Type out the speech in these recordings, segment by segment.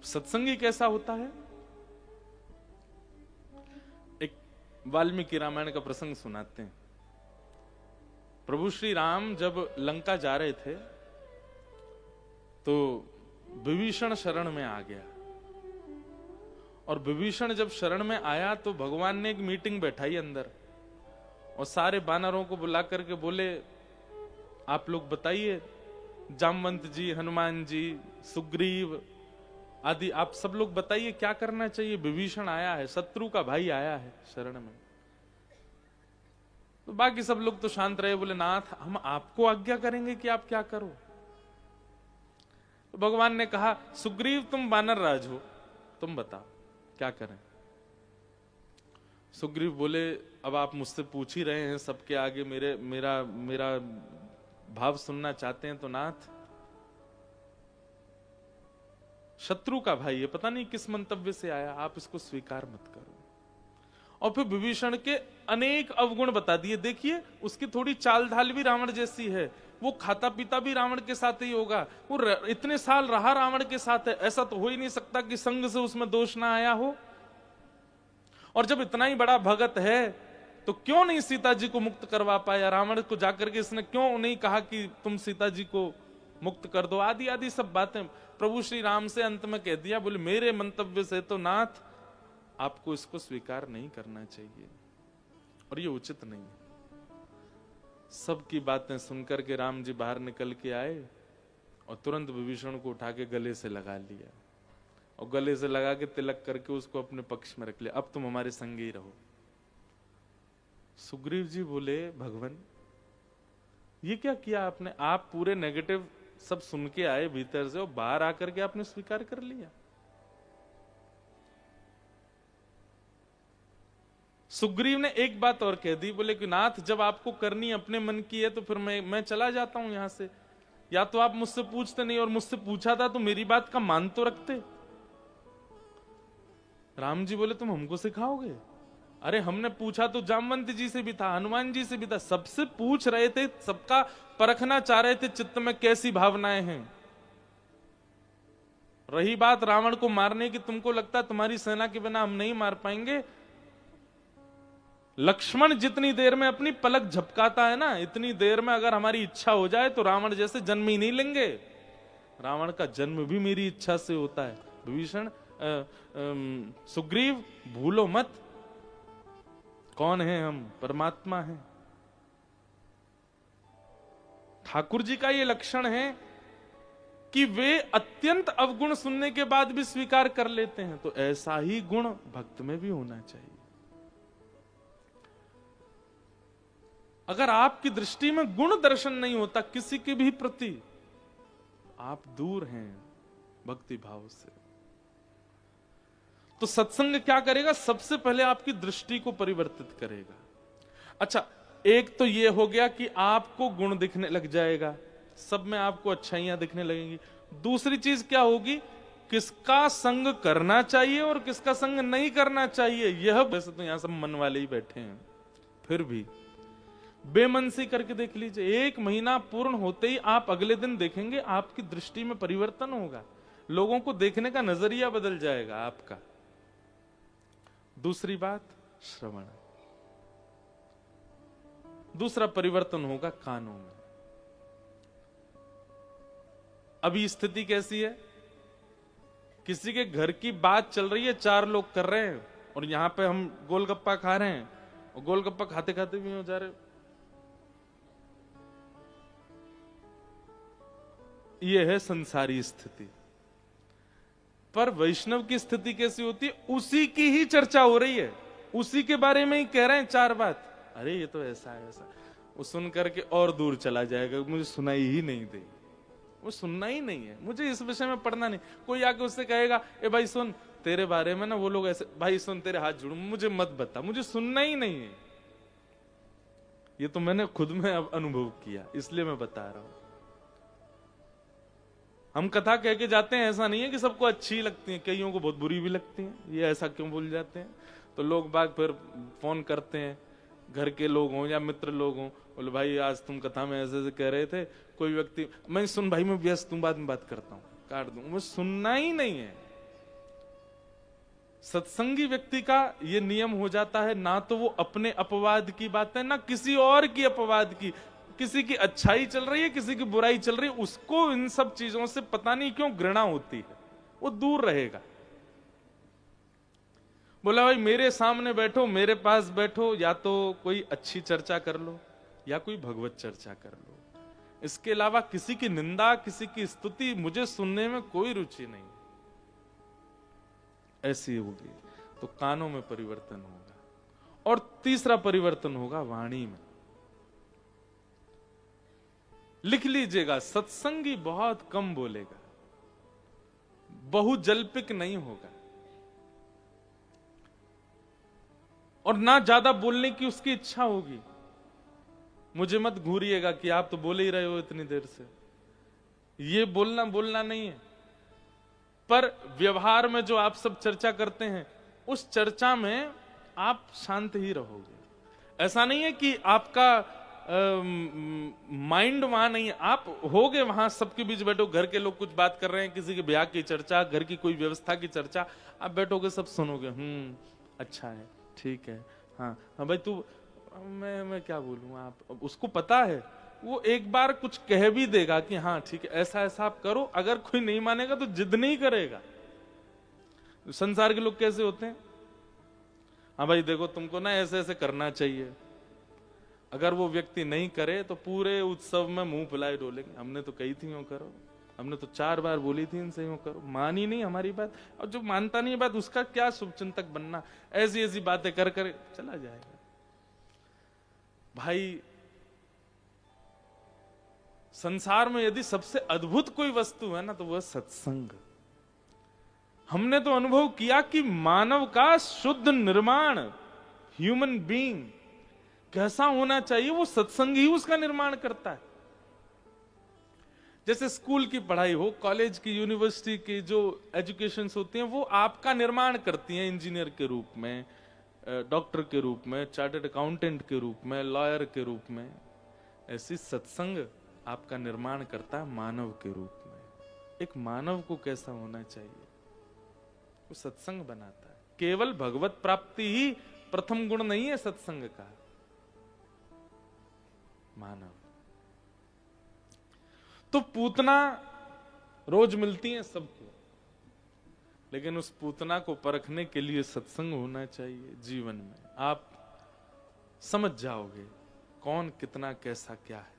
सत्संगी कैसा होता है? एक वाल्मीकि रामायण का प्रसंग सुनाते हैं। प्रभु श्री राम जब लंका जा रहे थे तो विभीषण शरण में आ गया, और विभीषण जब शरण में आया तो भगवान ने एक मीटिंग बैठाई अंदर, और सारे वानरों को बुला करके बोले, आप लोग बताइए, जामवंत जी, हनुमान जी, सुग्रीव आदि, आप सब लोग बताइए क्या करना चाहिए। विभीषण आया है, शत्रु का भाई आया है शरण में। तो बाकी सब लोग तो शांत रहे, बोले नाथ हम आपको आज्ञा करेंगे कि आप क्या करो। तो भगवान ने कहा, सुग्रीव तुम वानर राज हो, तुम बताओ क्या करें। सुग्रीव बोले, अब आप मुझसे पूछ ही रहे हैं, सबके आगे मेरा भाव सुनना चाहते हैं, तो नाथ शत्रु का भाई है, पता नहीं किस मंतव्य से आया, आप इसको स्वीकार मत करो। और फिर विभीषण के अनेक अवगुण बता दिए। देखिए उसकी थोड़ी चाल ढाल भी रावण जैसी है, वो खाता पीता भी रावण के साथ ही होगा, वो इतने साल रहा रावण के साथ है, ऐसा तो हो ही नहीं सकता कि संग से उसमें दोष ना आया हो। और जब इतना ही बड़ा भगत है तो क्यों नहीं सीता जी को मुक्त करवा पाया? रावण को जाकर के इसने क्यों नहीं कहा कि तुम सीता जी को मुक्त कर दो? आदि आदि सब बातें प्रभु श्री राम से अंत में कह दिया। बोले मेरे मंतव्य से तो नाथ आपको इसको स्वीकार नहीं करना चाहिए, और ये उचित नहीं है। सबकी बातें सुनकर के राम जी बाहर निकल के आए और तुरंत विभीषण को उठा के गले से लगा लिया, और गले से लगा के तिलक करके उसको अपने पक्ष में रख लिया, अब तुम हमारे संग ही रहो। सुग्रीव जी बोले, भगवान ये क्या किया आपने? आप पूरे नेगेटिव सब सुन के आए भीतर से, और बाहर आकर के आपने स्वीकार कर लिया। सुग्रीव ने एक बात और कह दी, बोले कि नाथ जब आपको करनी अपने मन की है तो फिर मैं चला जाता हूं यहां से। या तो आप मुझसे पूछते नहीं, और मुझसे पूछा था तो मेरी बात का मान तो रखते। राम जी बोले, तुम हमको सिखाओगे? अरे हमने पूछा तो जामवंत जी से भी था, हनुमान जी से भी था, सबसे पूछ रहे थे, सबका परखना चाह रहे थे चित्त में कैसी भावनाएं हैं। रही बात रावण को मारने की, तुमको लगता तुम्हारी सेना के बिना हम नहीं मार पाएंगे? लक्ष्मण जितनी देर में अपनी पलक झपकाता है ना, इतनी देर में अगर हमारी इच्छा हो जाए तो रावण जैसे जन्म ही नहीं लेंगे। रावण का जन्म भी मेरी इच्छा से होता है। विभीषण सुग्रीव भूलो मत, कौन है हम? परमात्मा है। ठाकुर जी का ये लक्षण है कि वे अत्यंत अवगुण सुनने के बाद भी स्वीकार कर लेते हैं, तो ऐसा ही गुण भक्त में भी होना चाहिए। अगर आपकी दृष्टि में गुण दर्शन नहीं होता किसी के भी प्रति, आप दूर हैं भक्ति भाव से। तो सत्संग क्या करेगा? सबसे पहले आपकी दृष्टि को परिवर्तित करेगा। अच्छा, एक तो ये हो गया कि आपको गुण दिखने लग जाएगा, सब में आपको अच्छाइयां दिखने लगेंगी। दूसरी चीज क्या होगी? किसका संग करना चाहिए और किसका संग नहीं करना चाहिए, यह वैसे तो यहां सब मन वाले ही बैठे हैं, फिर भी बेमनसी करके देख लीजिए। 1 महीना पूर्ण होते ही आप अगले दिन देखेंगे आपकी दृष्टि में परिवर्तन होगा, लोगों को देखने का नजरिया बदल जाएगा आपका। दूसरी बात, श्रवण। दूसरा परिवर्तन होगा कानों में। अभी स्थिति कैसी है? किसी के घर की बात चल रही है, 4 लोग कर रहे हैं, और यहां पे हम गोलगप्पा खा रहे हैं, और गोलगप्पा खाते खाते भी हो जा रहे। यह है संसारी स्थिति। पर वैष्णव की स्थिति कैसी होती है? उसी की ही चर्चा हो रही है, उसी के बारे में ही कह रहे हैं 4 बात। अरे ये तो ऐसा है, ऐसा। वो सुन करके और दूर चला जाएगा, मुझे सुनाई ही नहीं दे, वो सुनना ही नहीं है, मुझे इस विषय में पढ़ना नहीं। कोई आके उससे कहेगा, ए भाई सुन, तेरे बारे में ना वो लोग ऐसे, भाई सुन तेरे हाथ जोड़ू, मुझे मत बता, मुझे सुनना ही नहीं है। ये तो मैंने खुद में अब अनुभव किया, इसलिए मैं बता रहा हूं। हम कथा कह के जाते हैं, ऐसा नहीं है कि सबको अच्छी लगती है, कईयों को बहुत बुरी भी लगती है। ये ऐसा क्यों बोल जाते हैं? तो लोग बाग फिर फोन करते हैं, घर के लोग हों या मित्र लोग हों, बोले भाई आज तुम कथा में ऐसे ऐसे कह रहे थे। कोई व्यक्ति, मैं सुन भाई मैं व्यस्त हूं, बाद में बात करता हूं, काट दूं, मुझे सुनना ही नहीं है। सत्संगी व्यक्ति का ये नियम हो जाता है, ना तो वो अपने अपवाद की बातें, ना किसी और की अपवाद की। किसी की अच्छाई चल रही है, किसी की बुराई चल रही है, उसको इन सब चीजों से पता नहीं क्यों घृणा होती है, वो दूर रहेगा। बोला भाई मेरे सामने बैठो, मेरे पास बैठो, या तो कोई अच्छी चर्चा कर लो या कोई भगवत चर्चा कर लो, इसके अलावा किसी की निंदा, किसी की स्तुति मुझे सुनने में कोई रुचि नहीं। ऐसी होगी तो कानों में परिवर्तन होगा, और तीसरा परिवर्तन होगा वाणी में। लिख लीजिएगा, सत्संगी बहुत कम बोलेगा, बहुजल्पिक नहीं होगा, और ना ज्यादा बोलने की उसकी इच्छा होगी। मुझे मत घूरिएगा कि आप तो बोले ही रहे हो इतनी देर से, ये बोलना नहीं है। पर व्यवहार में जो आप सब चर्चा करते हैं, उस चर्चा में आप शांत ही रहोगे। ऐसा नहीं है कि आपका माइंड वहां नहीं है, आप होगे वहां, सबके बीच बैठो, घर के लोग कुछ बात कर रहे हैं, किसी के ब्याह की चर्चा, घर की कोई व्यवस्था की चर्चा, आप बैठोगे सब सुनोगे, अच्छा है, ठीक है, हाँ हाँ भाई तू, मैं क्या बोलूं, आप उसको पता है, वो एक बार कुछ कह भी देगा कि हाँ ठीक है ऐसा ऐसा आप करो। अगर कोई नहीं मानेगा तो जिद नहीं करेगा। संसार के लोग कैसे होते हैं, हाँ भाई देखो तुमको ना ऐसे ऐसे करना चाहिए, अगर वो व्यक्ति नहीं करे तो पूरे उत्सव में मुंह फुलाए डोलेंगे, हमने तो कही थी यूं करो, हमने तो 4 बार बोली थी इनसे यूं करो, मानी नहीं हमारी बात, और जो मानता नहीं बात उसका क्या शुभचिंतक बनना, ऐसी ऐसी बातें कर कर चला जाएगा। भाई संसार में यदि सबसे अद्भुत कोई वस्तु है ना तो वह सत्संग। हमने तो अनुभव किया कि मानव का शुद्ध निर्माण, ह्यूमन बीइंग कैसा होना चाहिए, वो सत्संग ही उसका निर्माण करता है। जैसे स्कूल की पढ़ाई हो, कॉलेज की, यूनिवर्सिटी की जो एजुकेशंस होती हैं वो आपका निर्माण करती हैं, इंजीनियर के रूप में, डॉक्टर के रूप में, चार्टर्ड अकाउंटेंट के रूप में, लॉयर के रूप में। ऐसी सत्संग आपका निर्माण करता है मानव के रूप में। एक मानव को कैसा होना चाहिए वो सत्संग बनाता है। केवल भगवत प्राप्ति ही प्रथम गुण नहीं है सत्संग का। मानव तो पूतना रोज मिलती है सबको, लेकिन उस पूतना को परखने के लिए सत्संग होना चाहिए जीवन में। आप समझ जाओगे कौन कितना कैसा क्या है।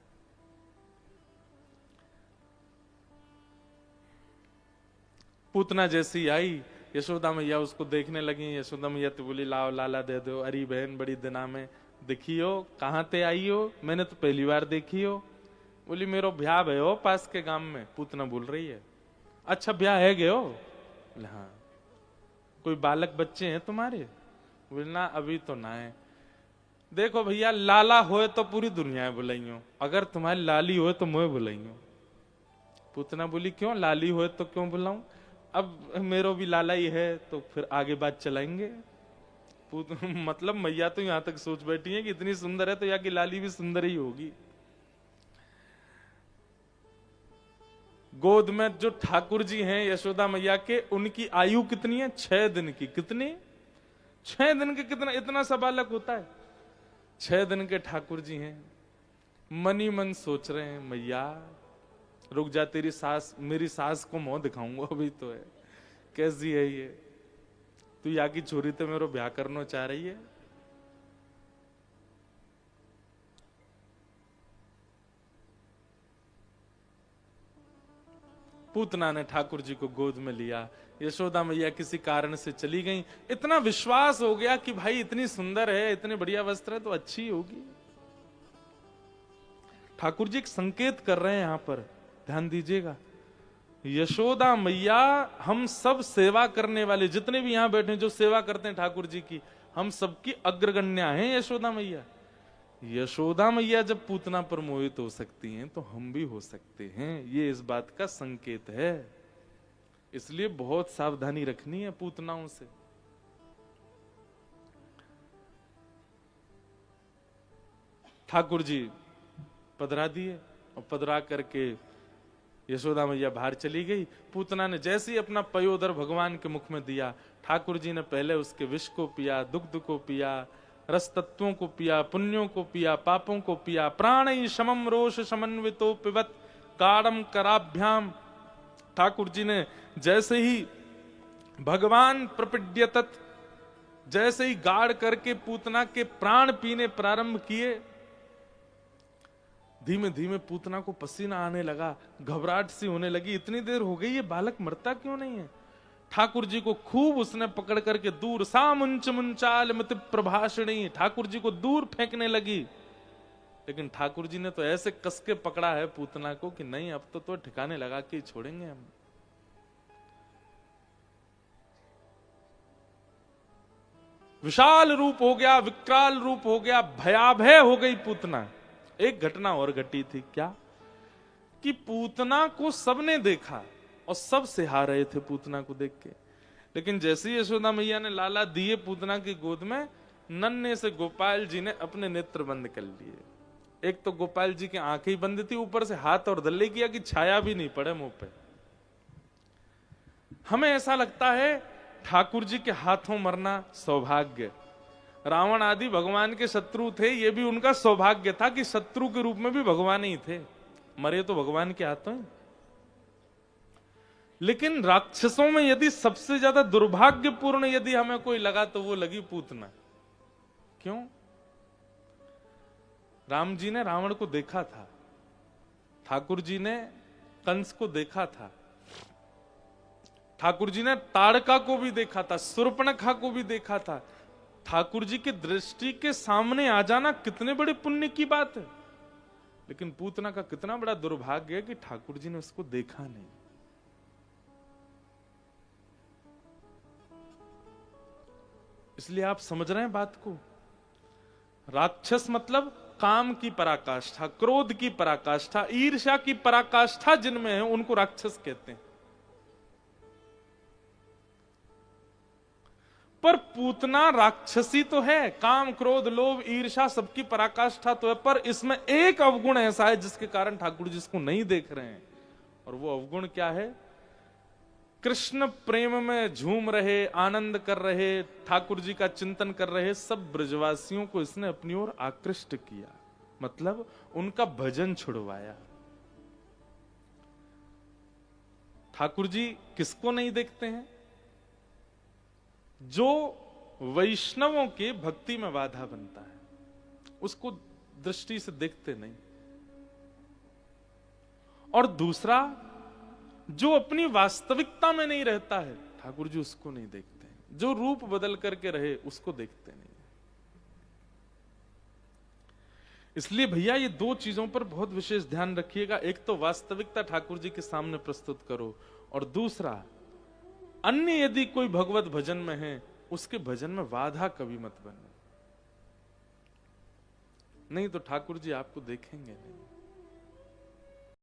पूतना जैसी आई, यशोदा मैया उसको देखने लगी। यशोदा मैया तो बोली लाओ लाला दे दो। अरे बहन बड़ी दिना में देखियो, कहाँ ते आई हो, मैंने तो पहली बार देखी हो। बोली मेरो ब्याह भयो पास के गांव में। पूतना बोल रही है अच्छा ब्याह है गयो? हाँ। कोई बालक बच्चे हैं तुम्हारे? बोले ना अभी तो ना है। देखो भैया लाला होए तो पूरी दुनिया बुलाइयो, अगर तुम्हारी लाली होए तो मुझे बुलाइयो। पूतना बोली क्यों, लाली होए तो क्यों बुलाऊं, अब मेरो भी लाला ही है तो फिर आगे बात चलाएंगे। मतलब मैया तो यहां तक सोच बैठी है कि इतनी सुंदर है तो यहाँ की लाली भी सुंदर ही होगी। गोद में जो ठाकुर जी हैं यशोदा मैया के, उनकी आयु कितनी है? 6 दिन की। कितनी? 6 दिन के। कितना इतना सा बालक होता है? 6 दिन के ठाकुर जी हैं। मन ही मन सोच रहे हैं मैया रुक जा, तेरी सास, मेरी सास को मुंह दिखाऊंगा अभी तो है। कैसी है ये, तू यहाँ की छोरी तो मेरे ब्याह करना चाह रही है? पूतना ने ठाकुर जी को गोद में लिया। यशोदा मैया किसी कारण से चली गई। इतना विश्वास हो गया कि भाई इतनी सुंदर है, इतने बढ़िया वस्त्र है तो अच्छी होगी। ठाकुर जी एक संकेत कर रहे हैं यहां पर, ध्यान दीजिएगा। यशोदा मैया हम सब सेवा करने वाले जितने भी यहां बैठे जो सेवा करते हैं ठाकुर जी की, हम सबकी अग्रगण्या हैं यशोदा मैया। यशोदा मैया जब पूतना पर मोहित हो सकती हैं तो हम भी हो सकते हैं, ये इस बात का संकेत है। इसलिए बहुत सावधानी रखनी है पूतनाओं से। ठाकुर जी पधरा दिए और पधरा करके यशोदा मैया बाहर चली गई। पूतना ने जैसे ही अपना पयोदर भगवान के मुख में दिया, ठाकुर जी ने पहले उसके विष को पिया, दुग्ध को पिया, रस तत्वों को पिया, पुण्यों को पिया, पापों को पिया। प्राण शमम रोष समन्वितो पिबत काड़म कराभ्याम। ठाकुर जी ने जैसे ही भगवान प्रपिड्यतत, जैसे ही गाड़ करके पूतना के प्राण पीने प्रारंभ किए, धीमे धीमे पूतना को पसीना आने लगा, घबराहट सी होने लगी। इतनी देर हो गई, ये बालक मरता क्यों नहीं है? ठाकुर जी को खूब उसने पकड़ करके दूर, सा मुंच मुंचाल मत प्रभाषणी, ठाकुर जी को दूर फेंकने लगी। लेकिन ठाकुर जी ने तो ऐसे कस के पकड़ा है पूतना को कि नहीं, अब तो ठिकाने लगा के छोड़ेंगे हम। विशाल रूप हो गया, विकराल रूप हो गया, भयाभय हो गई पूतना। एक घटना और घटी थी, क्या कि पूतना को सबने देखा और सब सिहा रहे थे पूतना को देख के। लेकिन जैसे ही यशोदा मैया ने लाला दिए पूतना की गोद में, नन्हे से गोपाल जी ने अपने नेत्र बंद कर लिए। एक तो गोपाल जी की आंखें ही बंद थी, ऊपर से हाथ और दल्ले किया कि छाया भी नहीं पड़े मुंह पे। हमें ऐसा लगता है ठाकुर जी के हाथों मरना सौभाग्य। रावण आदि भगवान के शत्रु थे, ये भी उनका सौभाग्य था कि शत्रु के रूप में भी भगवान ही थे, मरे तो भगवान के हाथों ही। लेकिन राक्षसों में यदि सबसे ज्यादा दुर्भाग्यपूर्ण यदि हमें कोई लगा तो वो लगी पूतना। क्यों? राम जी ने रावण को देखा था, ठाकुर जी ने कंस को देखा था, ठाकुर जी ने ताड़का को भी देखा था, शूर्पणखा को भी देखा था। ठाकुर जी की दृष्टि के सामने आ जाना कितने बड़े पुण्य की बात है। लेकिन पूतना का कितना बड़ा दुर्भाग्य है कि ठाकुर जी ने उसको देखा नहीं। इसलिए आप समझ रहे हैं बात को। राक्षस मतलब काम की पराकाष्ठा, क्रोध की पराकाष्ठा, ईर्ष्या की पराकाष्ठा जिनमें है उनको राक्षस कहते हैं। पर पूतना राक्षसी तो है, काम क्रोध लोभ ईर्ष्या सबकी पराकाष्ठा तो है, पर इसमें एक अवगुण ऐसा है जिसके कारण ठाकुर जी इसको नहीं देख रहे हैं। और वो अवगुण क्या है? कृष्ण प्रेम में झूम रहे, आनंद कर रहे, ठाकुर जी का चिंतन कर रहे सब ब्रजवासियों को इसने अपनी ओर आकृष्ट किया, मतलब उनका भजन छुड़वाया। ठाकुर जी किसको नहीं देखते हैं? जो वैष्णवों के भक्ति में बाधा बनता है उसको दृष्टि से देखते नहीं। और दूसरा, जो अपनी वास्तविकता में नहीं रहता है ठाकुर जी उसको नहीं देखते हैं। जो रूप बदल करके रहे उसको देखते नहीं। इसलिए भैया ये दो चीजों पर बहुत विशेष ध्यान रखिएगा। एक तो वास्तविकता ठाकुर जी के सामने प्रस्तुत करो, और दूसरा अन्य यदि कोई भगवत भजन में है उसके भजन में बाधा कभी मत बनो, नहीं तो ठाकुर जी आपको देखेंगे नहीं।